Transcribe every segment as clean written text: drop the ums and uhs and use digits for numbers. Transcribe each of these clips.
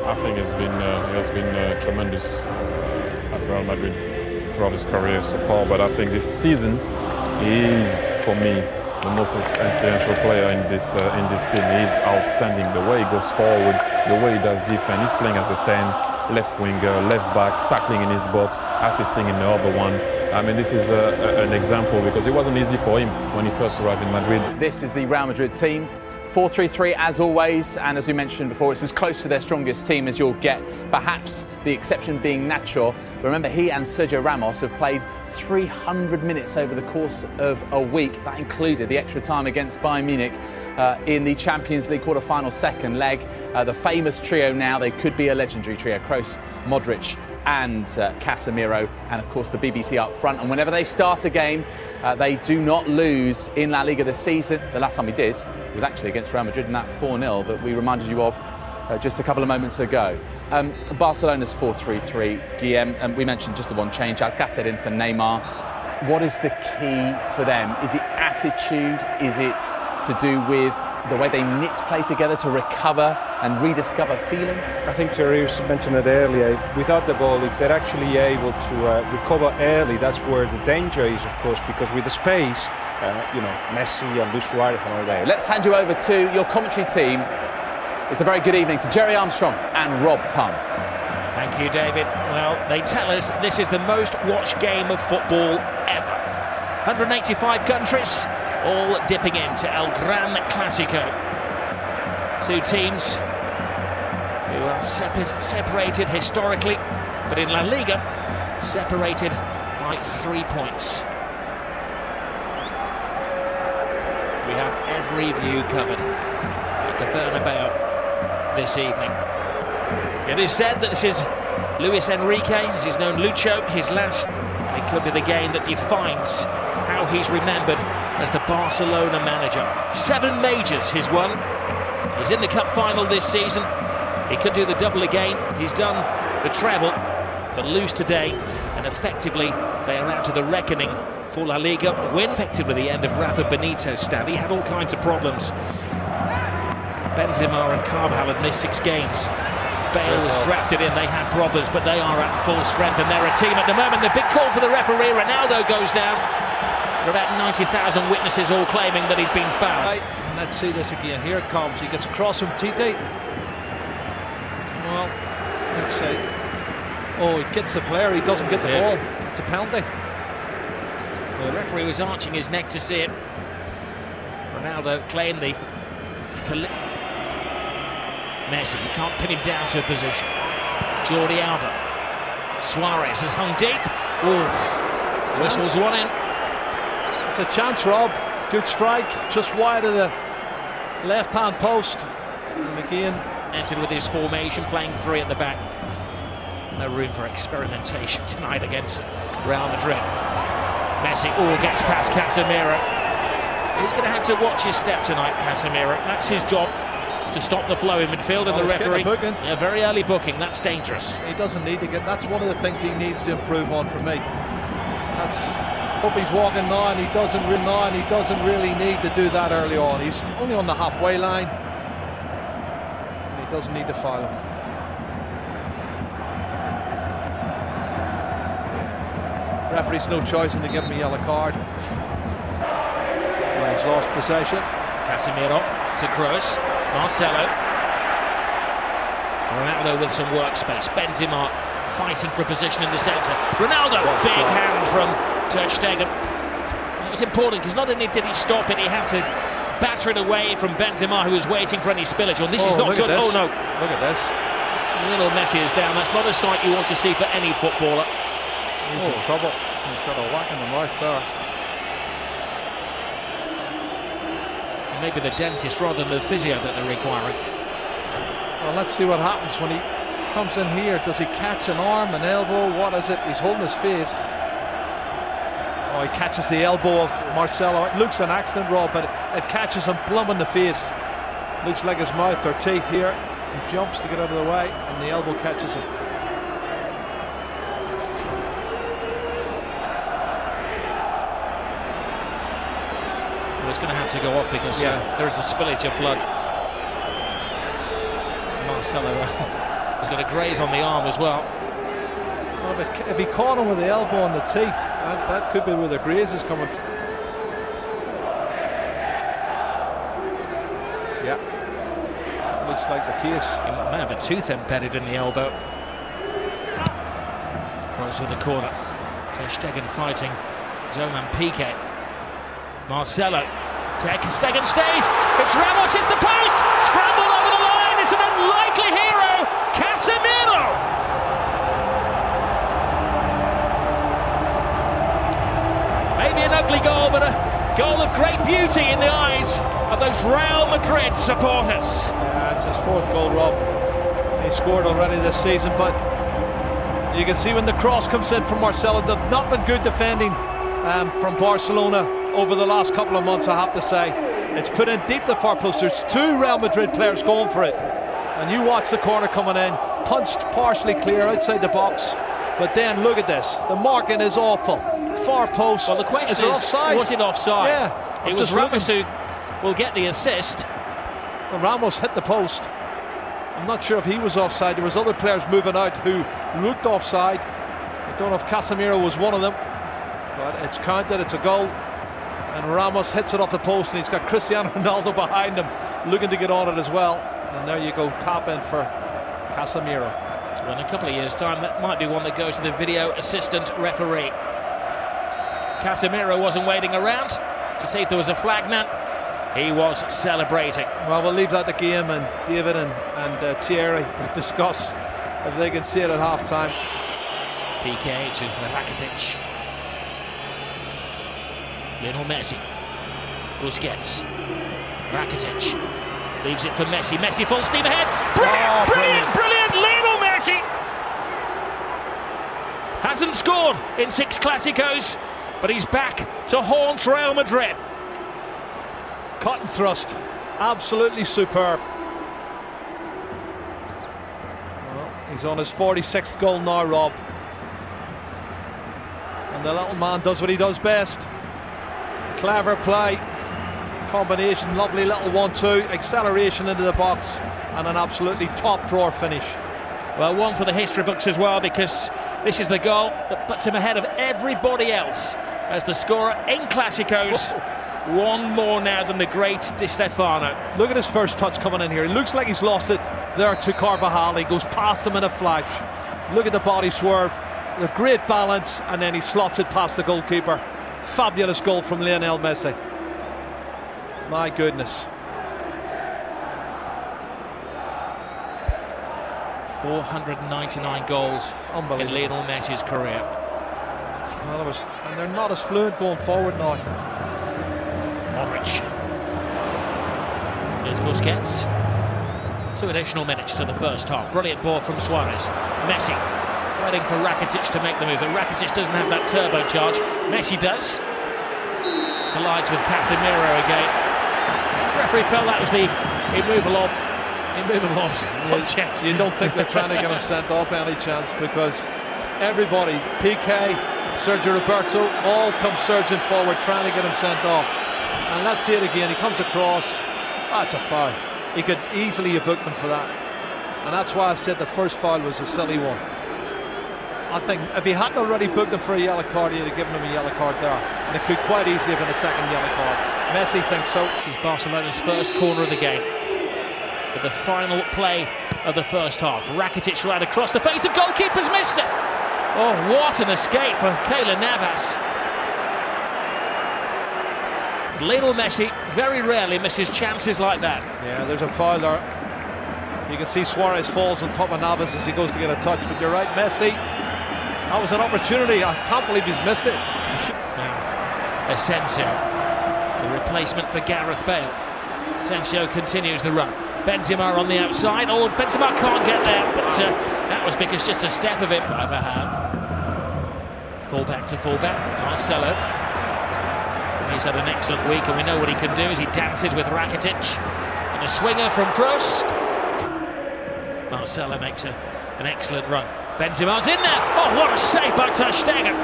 I think he has been tremendous at Real Madrid throughout his career so far. But I think this season he is, for me, the most influential player in this team. He's outstanding. The way he goes forward, the way he does defense. He's playing as a 10, left winger, left back, tackling in his box, assisting in the other one. I mean, this is an example because it wasn't easy for him when he first arrived in Madrid. This is the Real Madrid team. 4-3-3 as always, and as we mentioned before, it's as close to their strongest team as you'll get, perhaps the exception being Nacho. Remember, he and Sergio Ramos have played 300 minutes over the course of a week. That included the extra time against Bayern Munich in the Champions League quarter-final second leg. The famous trio now, they could be a legendary trio, Kroos, Modric and Casemiro, and of course the BBC up front. And whenever they start a game, they do not lose in La Liga this season. The last time we did was actually against Real Madrid in that 4-0 that we reminded you of just a couple of moments ago. Barcelona's 4-3-3, Guillem, and we mentioned just the one change, Alcácer in for Neymar. What is the key for them? Is it attitude? Is it to do with the way they knit play together to recover and rediscover feeling? I think Thierry mentioned it earlier. Without the ball, if they're actually able to recover early, that's where the danger is, of course, because with the space, Messi and Luis Suarez and all that. Let's hand you over to your commentary team. It's a very good evening to Jerry Armstrong and Rob Pun. Thank you, David. Well, they tell us that this is the most watched game of football ever. 185 countries, all dipping into El Gran Clásico. Two teams who are separated historically, but in La Liga, separated by 3 points. We have every view covered at the Bernabeu this evening. It is said that this is Luis Enrique, as he's known Lucho, his last. It could be the game that defines how he's remembered as the Barcelona manager. 7 majors he's won. He's in the cup final this season. He could do the double again. He's done the treble, but lose today, and effectively they are out to the reckoning for La Liga. Win effectively the end of Rafa Benitez's stand. He had all kinds of problems. Benzema and Carvajal had missed 6 games. Bale was drafted in, they had problems, but they are at full strength and they're a team at the moment. The big call for the referee, Ronaldo goes down. There are about 90,000 witnesses all claiming that he'd been fouled. Right, let's see this again. Here it comes. He gets across from Tite. Well, let's see. Oh, he gets the player, he doesn't get the ball. It's a penalty. Well, the referee was arching his neck to see it. Ronaldo claimed the... Messi, you can't pin him down to a position. Jordi Alba. Suarez has hung deep. Oh, whistles one in. It's a chance, Rob. Good strike, just wide of the left-hand post. And again, entered with his formation, playing 3 at the back. No room for experimentation tonight against Real Madrid. Messi, gets past Casemiro. He's going to have to watch his step tonight, Casemiro. That's his job, to stop the flow in midfield, and the referee, a very early booking, that's dangerous. He doesn't need to get, that's one of the things he needs to improve on for me. That's, hope he's walking now, and he doesn't really need to do that early on. He's only on the halfway line, and he doesn't need to foul. Referee's no choice in to give him a yellow card. Well, he's lost possession. Casemiro to Kroos. Marcelo. Ronaldo with some workspace. Benzema fighting for a position in the centre. Ronaldo, big hand from Ter Stegen. It was important because not only did he stop it, he had to batter it away from Benzema, who was waiting for any spillage. Oh, this is not good. Oh no! Look at this. Little Messi is down. That's not a sight you want to see for any footballer. He's in trouble. He's got a whack in the mouth there. Maybe the dentist rather than the physio that they're requiring. Well, let's see what happens when he comes in here. Does he catch an arm, an elbow? What is it? He's holding his face. Oh, he catches the elbow of Marcelo. It looks an accident, Rob, but it catches him plumb in the face. Looks like his mouth or teeth here. He jumps to get out of the way, and the elbow catches him. It's going to have to go up because there is a spillage of blood. Marcelo He's got a graze on the arm as well. Well, if he caught him with the elbow on the teeth, that could be where the graze is coming from. Yeah, looks like the case. He might have a tooth embedded in the elbow. Cross with the corner. Ter Stegen fighting his own man Piqué. Marcelo. Ter Stegen stays. It's Ramos, hits the post. Scrambled over the line. It's an unlikely hero. Casemiro. Maybe an ugly goal, but a goal of great beauty in the eyes of those Real Madrid supporters. Yeah, it's his 4th goal, Rob. He scored already this season, but you can see when the cross comes in from Marcelo, they've not been good defending from Barcelona over the last couple of months, I have to say. It's put in deep the far post. There's 2 Real Madrid players going for it. And you watch the corner coming in, punched partially clear outside the box. But then look at this. The marking is awful. Far post. Well, the question is, offside? was it offside? Yeah. It was Ramos who will get the assist. Well, Ramos hit the post. I'm not sure if he was offside. There was other players moving out who looked offside. I don't know if Casemiro was one of them. But it's counted, it's a goal. And Ramos hits it off the post, and he's got Cristiano Ronaldo behind him looking to get on it as well. And there you go, tap in for Casemiro. Well, in a couple of years' time, that might be one that goes to the video assistant referee. Casemiro wasn't waiting around to see if there was a flag man. He was celebrating. Well, we'll leave that to game, and David and Thierry will discuss if they can see it at half-time. Piqué to Rakitic. Lionel Messi. Busquets. Rakitic. Leaves it for Messi. Messi full steam ahead. Brilliant! Lionel Messi! Hasn't scored in 6 Clásicos, but he's back to haunt Real Madrid. Cut and thrust. Absolutely superb. Well, he's on his 46th goal now, Rob. And the little man does what he does best. Clever play. Combination, lovely little 1-2, acceleration into the box, and an absolutely top drawer finish. Well, one for the history books as well, because this is the goal that puts him ahead of everybody else as the scorer in Clásicos. One more now than the great Di Stefano. Look at his first touch coming in here. He looks like he's lost it there to Carvajal. He goes past him in a flash. Look at the body swerve, the great balance, and then he slots it past the goalkeeper. Fabulous goal from Lionel Messi. My goodness. 499 goals in Lionel Messi's career. Well, and they're not as fluent going forward now. Modric. Here's Busquets. 2 additional minutes to the first half. Brilliant ball from Suarez. Messi waiting for Rakitic to make the move, but Rakitic doesn't have that turbocharge. Messi does. Collides with Casemiro again. The referee felt that was the immovable chance. You don't think they're trying to get him sent off any chance, because everybody, Piqué, Sergio Roberto, all come surging forward trying to get him sent off. And let's see it again. He comes across. That's a foul. He could easily have booked him for that. And that's why I said the first foul was a silly one. I think if he hadn't already booked him for a yellow card, he'd have given him a yellow card there. And it could quite easily have been a second yellow card. Messi thinks so. This is Barcelona's first corner of the game. But the final play of the first half. Rakitic right across the face of goalkeepers, missed it. Oh, what an escape for Keylor Navas. Lionel Messi very rarely misses chances like that. Yeah, there's a foul there. You can see Suarez falls on top of Navas as he goes to get a touch, but you're right, Messi. That was an opportunity. I can't believe he's missed it. Asensio, the replacement for Gareth Bale. Asensio continues the run. Benzema on the outside. Oh, Benzema can't get there, but that was because just a step of it. Fullback to fullback. Marcelo. He's had an excellent week, and we know what he can do as he dances with Rakitic. And a swinger from Kroos. Marcelo makes an excellent run. Benzema's in there. Oh, what a save by Ter Stegen.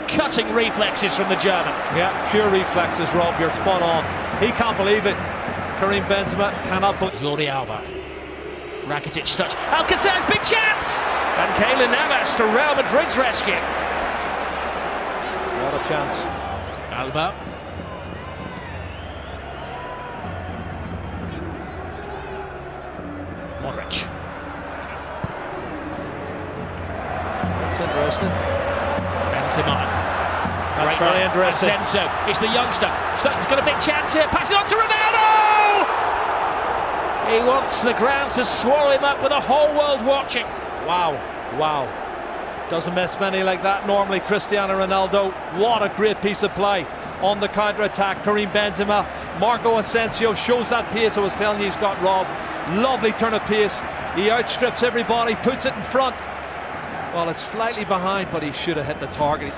Cutting reflexes from the German. Yeah, pure reflexes, Rob. You're spot on. He can't believe it. Karim Benzema cannot believe. Jordi Alba. Rakitic touch. Alcacer's big chance! And Keylor Navas to Real Madrid's rescue. What a chance. Alba. Modric. That's interesting. Benzema. That's very interesting. Asensio. It's the youngster. He's got a big chance here. Passing on to Ronaldo! He wants the ground to swallow him up with the whole world watching. Wow, wow. Doesn't miss many like that normally. Cristiano Ronaldo, what a great piece of play on the counter-attack. Karim Benzema, Marco Asensio shows that pace I was telling you he's got, Rob. Lovely turn of pace. He outstrips everybody, puts it in front. Well, it's slightly behind, but he should have hit the target.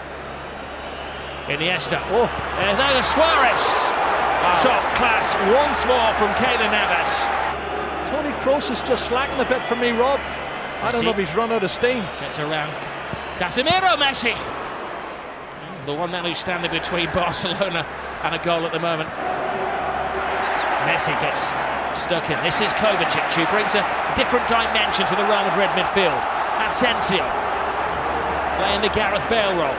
Iniesta. Oh, and now Suarez. Wow. Top class once more from Keylor Navas. Toni Kroos is just slacking a bit for me, Rob. I don't know if he's run out of steam. Gets around Casemiro. Messi, the one man who's standing between Barcelona and a goal at the moment. Messi gets stuck in. This is Kovacic, who brings a different dimension to the Real Madrid midfield. Asensio playing the Gareth Bale role.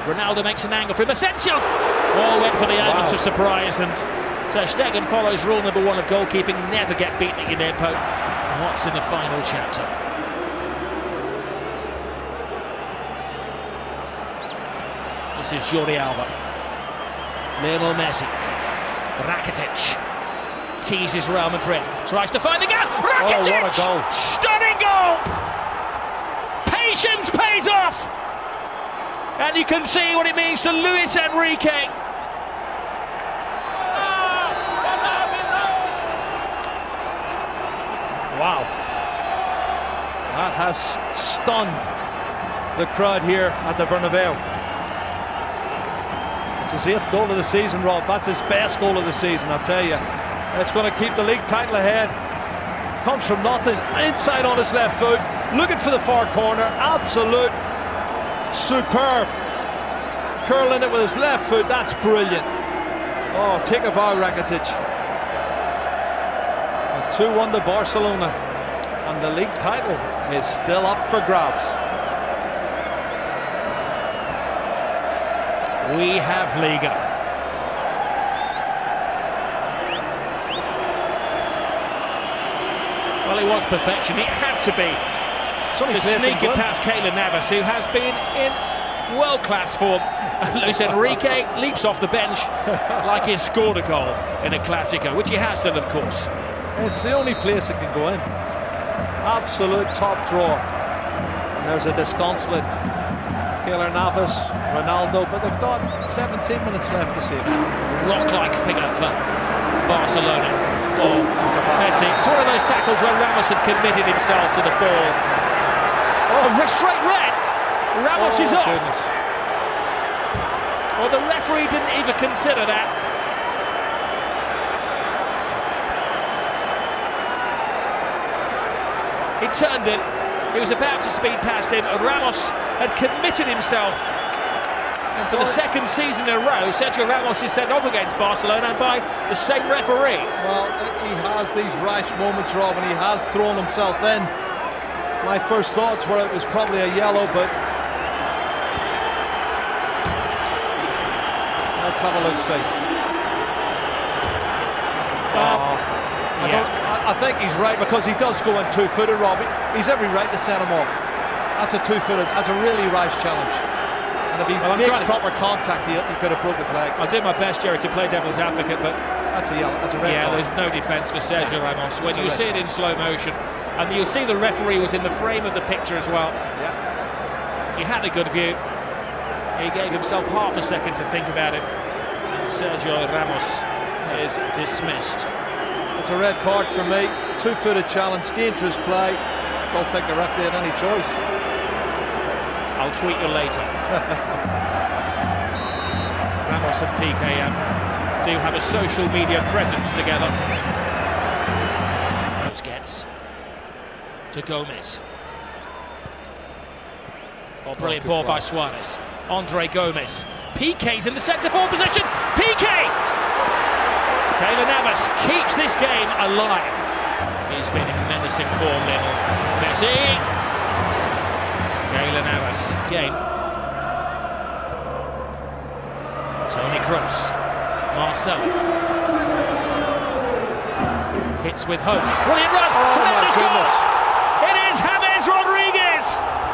Ronaldo makes an angle for him. Asensio! All went for the element of surprise, and Ter Stegen follows rule number 1 of goalkeeping: never get beaten at your near post. What's in the final chapter? This is Jordi Alba. Lionel Messi. Rakitic teases Real Madrid. Tries to find the gap. Rakitic! Oh, what a goal. Stunning goal! Patience pays off! And you can see what it means to Luis Enrique. Wow. That has stunned the crowd here at the Bernabeu. It's his 8th goal of the season, Rob. That's his best goal of the season, I'll tell you. It's going to keep the league title ahead. Comes from nothing, inside on his left foot, looking for the far corner. Absolute superb. Curling it with his left foot, that's brilliant. Oh, take a bow, Rakitic. 2-1 to Barcelona, and the league title is still up for grabs. We have Liga. Well, it was perfection. It had to be. To sneak it past Keylor Navas, who has been in world-class form. Luis Enrique leaps off the bench like he's scored a goal in a Clásico, which he has done, of course. It's the only place it can go in. Absolute top drawer. And there's a disconsolate Keylor Navas, Ronaldo, but they've got 17 minutes left to save it. Rock-like figure for Barcelona. Oh, Messi. It's one of those tackles where Ramos had committed himself to the ball. Oh, straight red. Ramos is off. Goodness. Well, the referee didn't even consider that. He turned it. He was about to speed past him. Ramos had committed himself. And for the second season in a row, Sergio Ramos is sent off against Barcelona by the same referee. Well, he has these rash moments, Rob, and he has thrown himself in. My first thoughts were it was probably a yellow, but let's have a look, see. I think he's right, because he does go in two-footed, Rob. He's every right to send him off. That's a two-footed, that's a really rash challenge. And if he makes proper contact, he could have broke his leg. I'll do my best, Jerry, to play devil's advocate, but that's a yellow, that's a red card. There's no defence for Sergio Ramos. When you see it in slow motion, and you'll see the referee was in the frame of the picture as well. Yeah. He had a good view. He gave himself half a second to think about it. And Sergio Ramos is dismissed. It's a red card for me. Two-footed challenge, dangerous play. Don't think the referee had any choice. I'll tweet you later. Ramos and Piqué do have a social media presence together. Busquets to Gomez. Oh, brilliant ball by Suarez. Andre Gomez. Piqué's in the centre forward position. Piqué! Keylor Navas keeps this game alive. He's been in menacing form, Lionel Messi. Keylor Navas again. Toni Kroos. Marcelo. Hits with hope. Brilliant run. Tremendous goal. It is James Rodriguez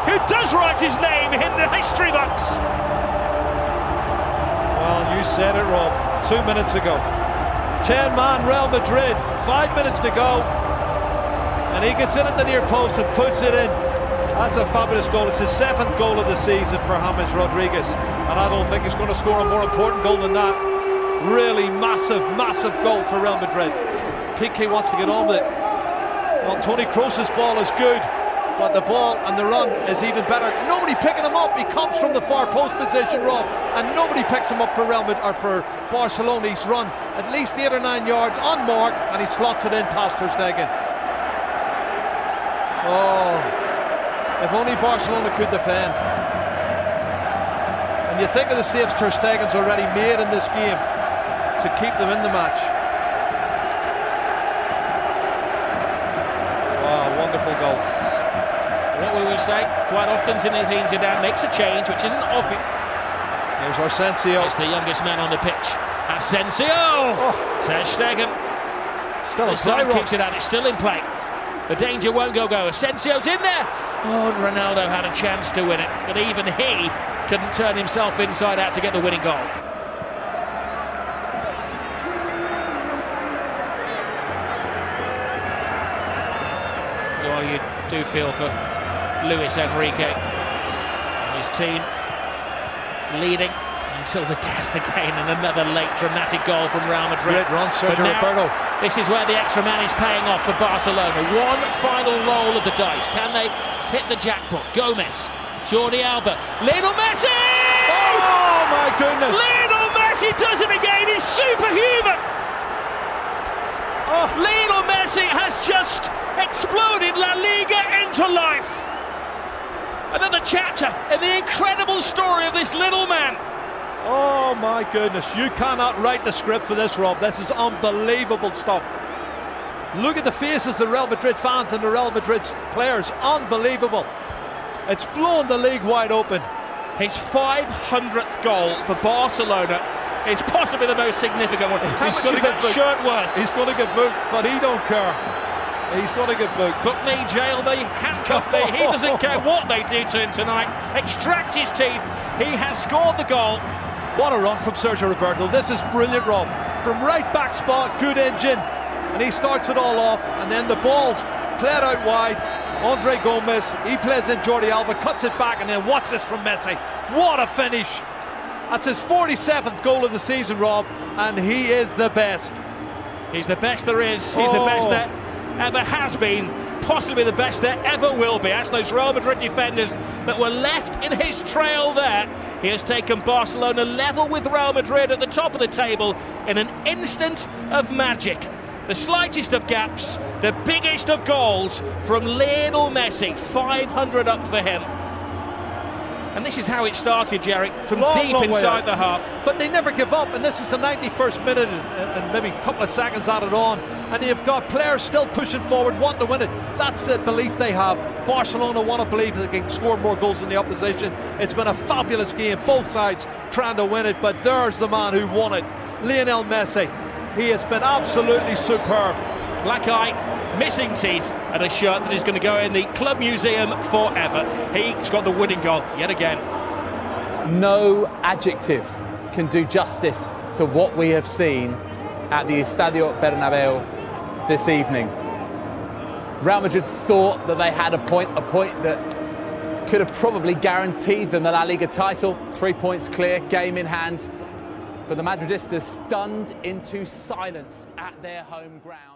who does write his name in the history books. Well, you said it, Rob, 2 minutes ago. 10-man Real Madrid, 5 minutes to go. And he gets in at the near post and puts it in. That's a fabulous goal. It's his 7th goal of the season for James Rodriguez. And I don't think he's going to score a more important goal than that. Really massive, massive goal for Real Madrid. Piqué wants to get on with it. Well, Toni Kroos' ball is good, but the ball and the run is even better. Nobody picking him up. He comes from the far post position, Rob, and nobody picks him up for Real Madrid, or for Barcelona. He's run at least 8 or 9 yards unmarked, and he slots it in past Ter Stegen. Oh, if only Barcelona could defend. And you think of the saves Ter Stegen's already made in this game to keep them in the match. Wow, wonderful goal. What we will say quite often, Zinedine Zidane makes a change which isn't obvious. Here's Asensio. It's the youngest man on the pitch. Asensio! Ter Stegen. Still in This play, time Rob. kicks it out, it's still in play. The danger won't go. Asensio's in there! Oh, and Ronaldo had a chance to win it, but even he couldn't turn himself inside out to get the winning goal. Well, you do feel for Luis Enrique and his team, leading until the death again, and another late dramatic goal from Real Madrid. Great run, Sergio Roberto. This is where the extra man is paying off for Barcelona. One final roll of the dice. Can they hit the jackpot? Gomez, Jordi Alba, Lionel Messi! Oh my goodness! Lionel Messi does it again. He's superhuman. Lionel Messi has just exploded La Liga into life. Another chapter in the incredible story of this little man. Oh my goodness, you cannot write the script for this, Rob. This is unbelievable stuff. Look at the faces of the Real Madrid fans and the Real Madrid players. Unbelievable. It's blown the league wide open. His 500th goal for Barcelona is possibly the most significant one. How much is that shirt worth? He's going to get booked, but he don't care. He's going to get booked. Book me, jail me, handcuff me. He doesn't care what they do to him tonight. Extract his teeth. He has scored the goal. What a run from Sergio Roberto. This is brilliant, Rob. From right back spot, good engine. And he starts it all off. And then the ball's played out wide. Andre Gomez, he plays in Jordi Alba, cuts it back, and then watch this from Messi. What a finish. That's his 47th goal of the season, Rob. And he is the best. He's the best there is. He's the best there ever has been. Possibly the best there ever will be. As those Real Madrid defenders that were left in his trail there, he has taken Barcelona level with Real Madrid at the top of the table in an instant of magic. The slightest of gaps, the biggest of goals from Lionel Messi. 500 up for him. And this is how it started, Jerry, from deep inside the half. But they never give up, and this is the 91st minute and maybe a couple of seconds added on, and you've got players still pushing forward, wanting to win it. That's the belief they have. Barcelona want to believe that they can score more goals than the opposition. It's been a fabulous game, both sides trying to win it, but there's the man who won it, Lionel Messi. He has been absolutely superb. Black eye, missing teeth, and a shirt that is going to go in the club museum forever. He's got the winning goal yet again. No adjective can do justice to what we have seen at the Estadio Bernabeu this evening. Real Madrid thought that they had a point that could have probably guaranteed them the La Liga title. 3 points clear, game in hand. But the Madridistas stunned into silence at their home ground.